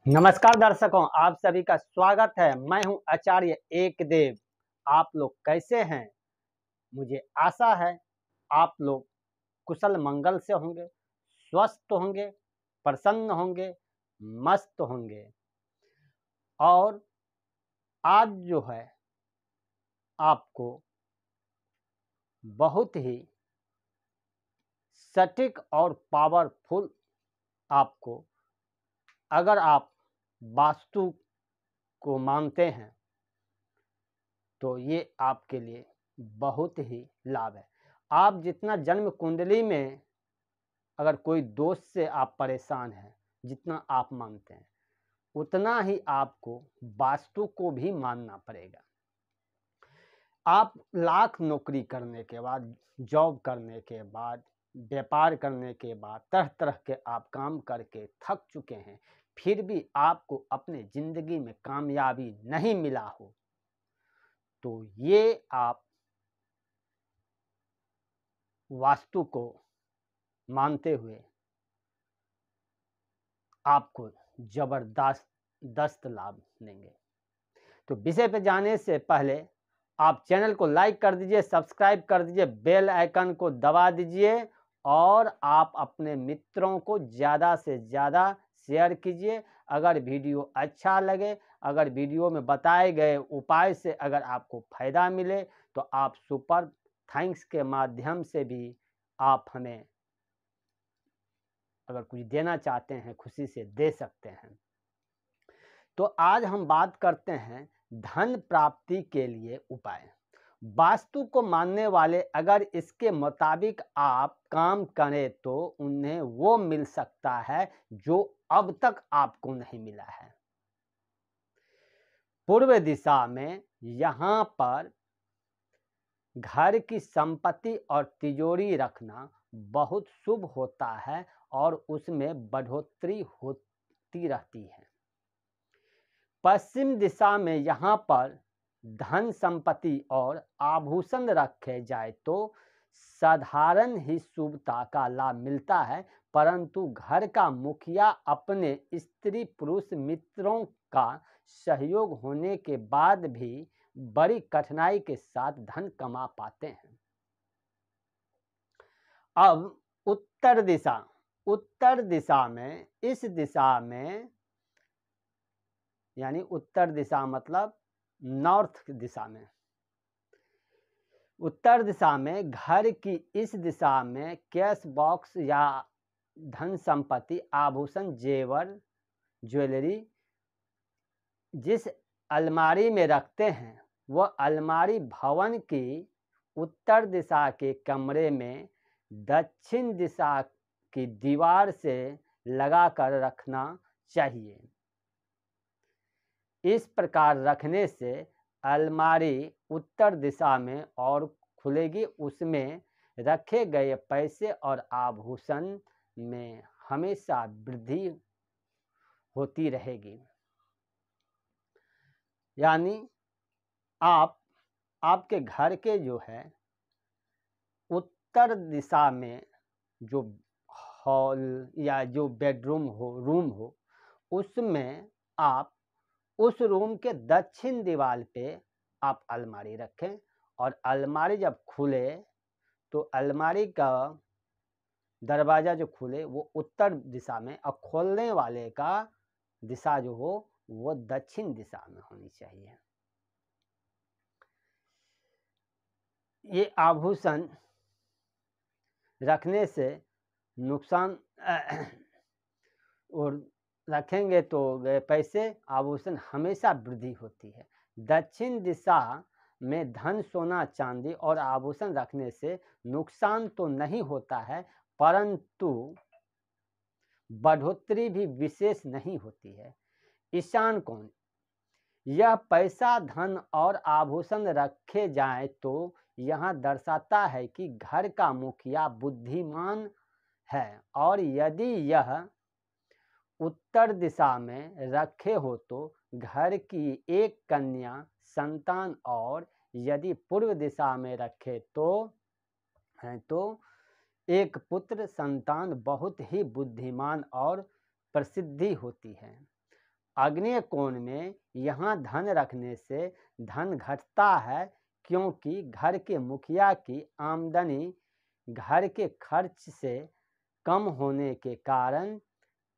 नमस्कार दर्शकों, आप सभी का स्वागत है। मैं हूं आचार्य एकदेव। आप लोग कैसे हैं? मुझे आशा है आप लोग कुशल मंगल से होंगे, स्वस्थ होंगे, प्रसन्न होंगे, मस्त होंगे। और आज जो है आपको बहुत ही सटीक और पावरफुल आपको, अगर आप वास्तु को मानते हैं तो ये आपके लिए बहुत ही लाभ है। आप जितना जन्म कुंडली में अगर कोई दोष से आप परेशान हैं, जितना आप मानते हैं, उतना ही आपको वास्तु को भी मानना पड़ेगा। आप लाख नौकरी करने के बाद, जॉब करने के बाद, व्यापार करने के बाद, तरह तरह के आप काम करके थक चुके हैं, फिर भी आपको अपने ज़िंदगी में कामयाबी नहीं मिला हो, तो ये आप वास्तु को मानते हुए आपको जबरदस्त लाभ देंगे। तो विषय पे जाने से पहले आप चैनल को लाइक कर दीजिए, सब्सक्राइब कर दीजिए, बेल आइकन को दबा दीजिए और आप अपने मित्रों को ज़्यादा से ज़्यादा शेयर कीजिए। अगर वीडियो अच्छा लगे, अगर वीडियो में बताए गए उपाय से अगर आपको फ़ायदा मिले तो आप सुपर थैंक्स के माध्यम से भी आप हमें अगर कुछ देना चाहते हैं, खुशी से दे सकते हैं। तो आज हम बात करते हैं धन प्राप्ति के लिए उपाय। वास्तु को मानने वाले अगर इसके मुताबिक आप काम करें तो उन्हें वो मिल सकता है जो अब तक आपको नहीं मिला है। पूर्व दिशा में यहाँ पर घर की संपत्ति और तिजोरी रखना बहुत शुभ होता है और उसमें बढ़ोतरी होती रहती है। पश्चिम दिशा में यहाँ पर धन संपत्ति और आभूषण रखे जाए तो साधारण ही शुभता का लाभ मिलता है, परंतु घर का मुखिया अपने स्त्री पुरुष मित्रों का सहयोग होने के बाद भी बड़ी कठिनाई के साथ धन कमा पाते हैं। अब उत्तर दिशा में, इस दिशा में यानी उत्तर दिशा मतलब नॉर्थ दिशा में, उत्तर दिशा में घर की इस दिशा में कैश बॉक्स या धन संपत्ति, आभूषण, जेवर, ज्वेलरी जिस अलमारी में रखते हैं वह अलमारी भवन की उत्तर दिशा के कमरे में दक्षिण दिशा की दीवार से लगाकर रखना चाहिए। इस प्रकार रखने से अलमारी उत्तर दिशा में और खुलेगी, उसमें रखे गए पैसे और आभूषण में हमेशा वृद्धि होती रहेगी। यानी आपके घर के जो है उत्तर दिशा में जो हॉल या जो बेडरूम हो, रूम हो, उसमें आप उस रूम के दक्षिण दीवार पे आप अलमारी रखें और अलमारी जब खुले तो अलमारी का दरवाज़ा जो खुले वो उत्तर दिशा में और खोलने वाले का दिशा जो हो वो दक्षिण दिशा में होनी चाहिए। ये आभूषण रखने से नुकसान और रखेंगे तो पैसे, आभूषण हमेशा वृद्धि होती है। दक्षिण दिशा में धन, सोना, चांदी और आभूषण रखने से नुकसान तो नहीं होता है, परंतु बढ़ोतरी भी विशेष नहीं होती है। ईशान कोण, यह पैसा, धन और आभूषण रखे जाएं तो यह दर्शाता है कि घर का मुखिया बुद्धिमान है और यदि यह उत्तर दिशा में रखे हो तो घर की एक कन्या संतान, और यदि पूर्व दिशा में रखे तो एक पुत्र संतान बहुत ही बुद्धिमान और प्रसिद्धि होती है। आग्नेय कोण में यहाँ धन रखने से धन घटता है, क्योंकि घर के मुखिया की आमदनी घर के खर्च से कम होने के कारण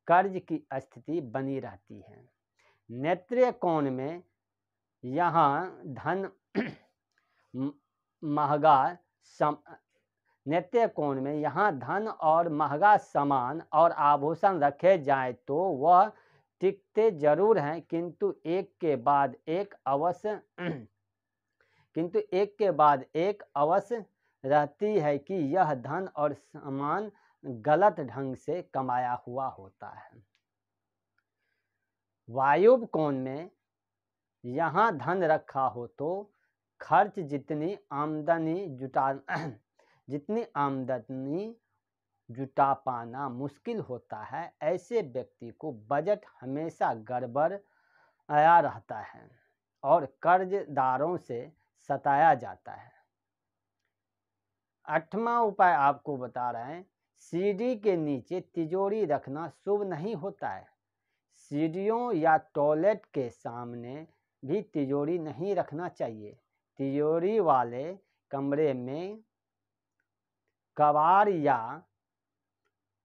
कर्ज की स्थिति बनी रहती है। नैत्रिय कोण में यहाँ धन महंगा नैत्रिय कोण में यहाँ धन और महंगा सामान और आभूषण रखे जाएं तो वह टिकते जरूर हैं, किंतु एक के बाद एक अवश्य रहती है कि यह धन और सामान गलत ढंग से कमाया हुआ होता है। वायुव्य कोण में यहाँ धन रखा हो तो खर्च जितनी आमदनी जुटा पाना मुश्किल होता है। ऐसे व्यक्ति को बजट हमेशा गड़बड़ आया रहता है और कर्जदारों से सताया जाता है। 8वां उपाय आपको बता रहे हैं, सीढ़ी के नीचे तिजोरी रखना शुभ नहीं होता है। सीढ़ियों या टॉयलेट के सामने भी तिजोरी नहीं रखना चाहिए। तिजोरी वाले कमरे में कबाड़ या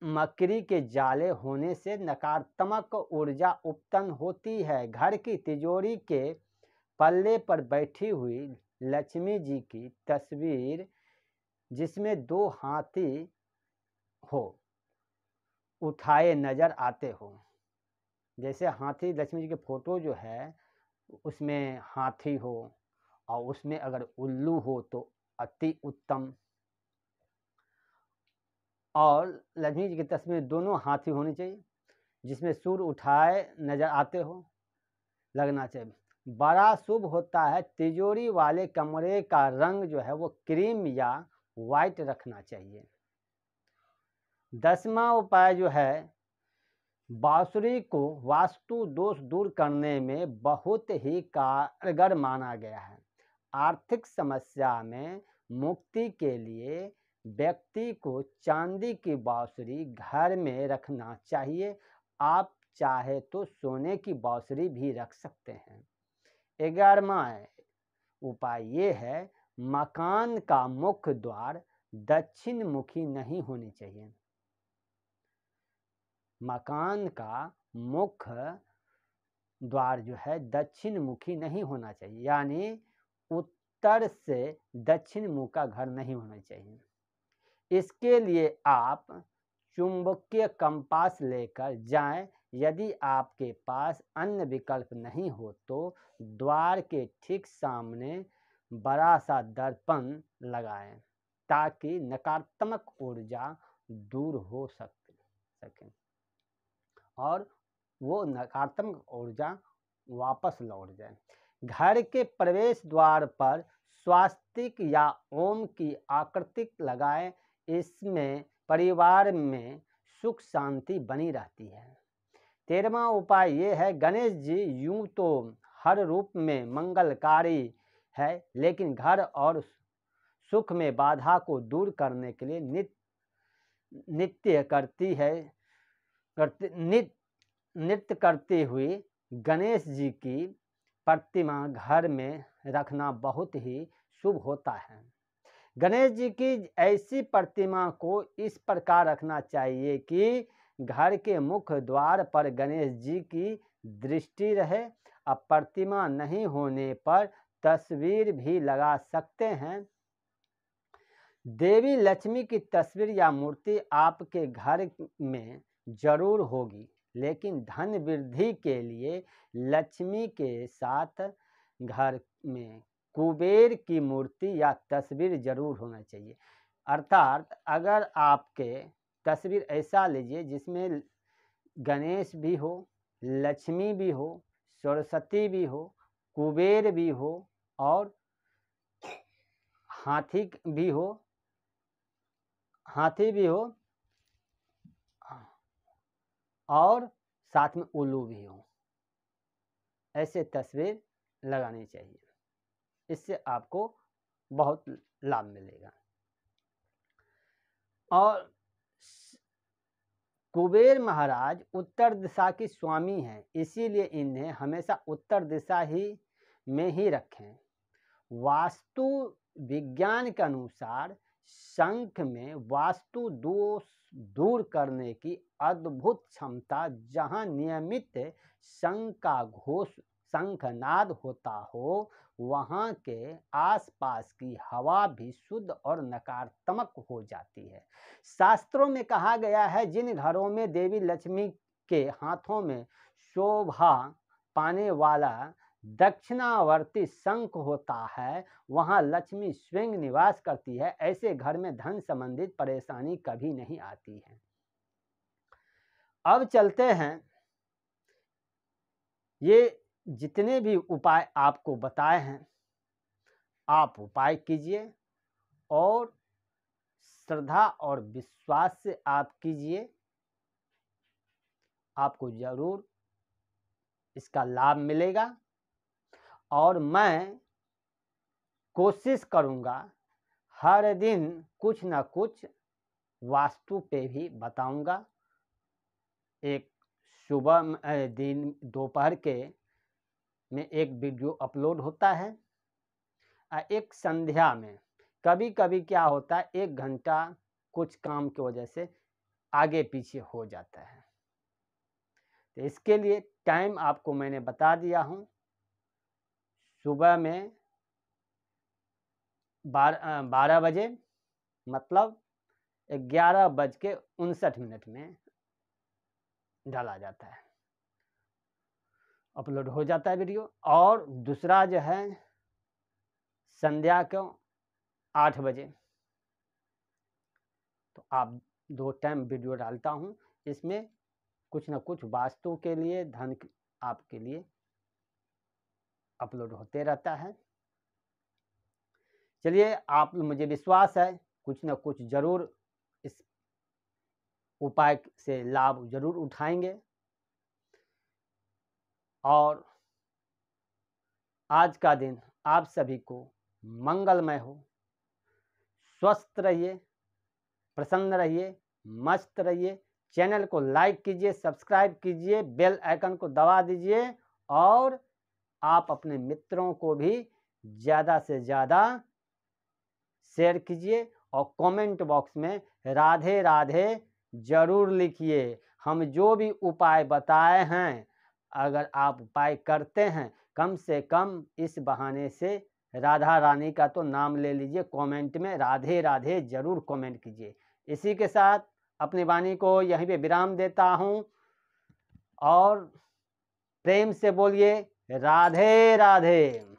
मकड़ी के जाले होने से नकारात्मक ऊर्जा उत्पन्न होती है। घर की तिजोरी के पल्ले पर बैठी हुई लक्ष्मी जी की तस्वीर जिसमें 2 हाथी हो उठाए नजर आते हो, जैसे हाथी लक्ष्मी जी के फोटो जो है उसमें हाथी हो और उसमें अगर उल्लू हो तो अति उत्तम, और लक्ष्मी जी की तस्वीर दोनों हाथी होनी चाहिए जिसमें सूर्य उठाए नजर आते हो लगना चाहिए। बड़ा शुभ होता है। तिजोरी वाले कमरे का रंग जो है वो क्रीम या वाइट रखना चाहिए। 10वां उपाय जो है, बांसुरी को वास्तु दोष दूर करने में बहुत ही कारगर माना गया है। आर्थिक समस्या में मुक्ति के लिए व्यक्ति को चांदी की बांसुरी घर में रखना चाहिए। आप चाहे तो सोने की बांसुरी भी रख सकते हैं। 11वां उपाय ये है, मकान का मुख्य द्वार दक्षिण मुखी नहीं होनी चाहिए। मकान का मुख्य द्वार जो है दक्षिण मुखी नहीं होना चाहिए, यानी उत्तर से दक्षिण मुख का घर नहीं होना चाहिए। इसके लिए आप चुंबकीय कंपास लेकर जाएं। यदि आपके पास अन्य विकल्प नहीं हो तो द्वार के ठीक सामने बड़ा सा दर्पण लगाएं ताकि नकारात्मक ऊर्जा दूर हो सके और वो नकारात्मक ऊर्जा वापस लौट जाए। घर के प्रवेश द्वार पर स्वास्तिक या ओम की आकृति लगाएं। इसमें परिवार में सुख शांति बनी रहती है। 13वां उपाय ये है, गणेश जी यूं तो हर रूप में मंगलकारी है, लेकिन घर और सुख में बाधा को दूर करने के लिए नृत्य करती हुई गणेश जी की प्रतिमा घर में रखना बहुत ही शुभ होता है। गणेश जी की ऐसी प्रतिमा को इस प्रकार रखना चाहिए कि घर के मुख्य द्वार पर गणेश जी की दृष्टि रहे। अब प्रतिमा नहीं होने पर तस्वीर भी लगा सकते हैं। देवी लक्ष्मी की तस्वीर या मूर्ति आपके घर में जरूर होगी, लेकिन धन वृद्धि के लिए लक्ष्मी के साथ घर में कुबेर की मूर्ति या तस्वीर जरूर होना चाहिए। अर्थात अगर आपके तस्वीर ऐसा लीजिए जिसमें गणेश भी हो, लक्ष्मी भी हो, सरस्वती भी हो, कुबेर भी हो और हाथी भी हो और साथ में उल्लू भी हो, ऐसे तस्वीर लगानी चाहिए। इससे आपको बहुत लाभ मिलेगा। और कुबेर महाराज उत्तर दिशा की स्वामी हैं, इसीलिए इन्हें हमेशा उत्तर दिशा ही में ही रखें। वास्तु विज्ञान के अनुसार शंख में वास्तु दोष दूर करने की अद्भुत क्षमता, जहां नियमित शंख का घोष शंखनाद होता हो, वहां के आसपास की हवा भी शुद्ध और नकारात्मक हो जाती है। शास्त्रों में कहा गया है, जिन घरों में देवी लक्ष्मी के हाथों में शोभा पाने वाला दक्षिणावर्ती शंख होता है, वहां लक्ष्मी स्वयं निवास करती है। ऐसे घर में धन संबंधित परेशानी कभी नहीं आती है। अब चलते हैं, ये जितने भी उपाय आपको बताए हैं, आप उपाय कीजिए और श्रद्धा और विश्वास से आप कीजिए, आपको जरूर इसका लाभ मिलेगा। और मैं कोशिश करूँगा हर दिन कुछ न कुछ वास्तु पे भी बताऊँगा। एक सुबह दिन दोपहर के में एक वीडियो अपलोड होता है, एक संध्या में। कभी कभी क्या होता है, 1 घंटा कुछ काम की वजह से आगे पीछे हो जाता है। तो इसके लिए टाइम आपको मैंने बता दिया हूँ। सुबह में 12 बजे, मतलब 11:59 में डाला जाता है, अपलोड हो जाता है वीडियो। और दूसरा जो है संध्या को 8 बजे। तो आप 2 टाइम वीडियो डालता हूँ। इसमें कुछ न कुछ वास्तु के लिए, धन आपके लिए अपलोड होते रहता है। चलिए, आप मुझे विश्वास है कुछ न कुछ जरूर इस उपाय से लाभ जरूर उठाएंगे। और आज का दिन आप सभी को मंगलमय हो। स्वस्थ रहिए, प्रसन्न रहिए, मस्त रहिए। चैनल को लाइक कीजिए, सब्सक्राइब कीजिए, बेल आइकन को दबा दीजिए और आप अपने मित्रों को भी ज़्यादा से ज़्यादा शेयर कीजिए। और कमेंट बॉक्स में राधे राधे जरूर लिखिए। हम जो भी उपाय बताए हैं, अगर आप उपाय करते हैं, कम से कम इस बहाने से राधा रानी का तो नाम ले लीजिए। कमेंट में राधे राधे जरूर कमेंट कीजिए। इसी के साथ अपनी वाणी को यहीं पे विराम देता हूँ और प्रेम से बोलिए राधे राधे।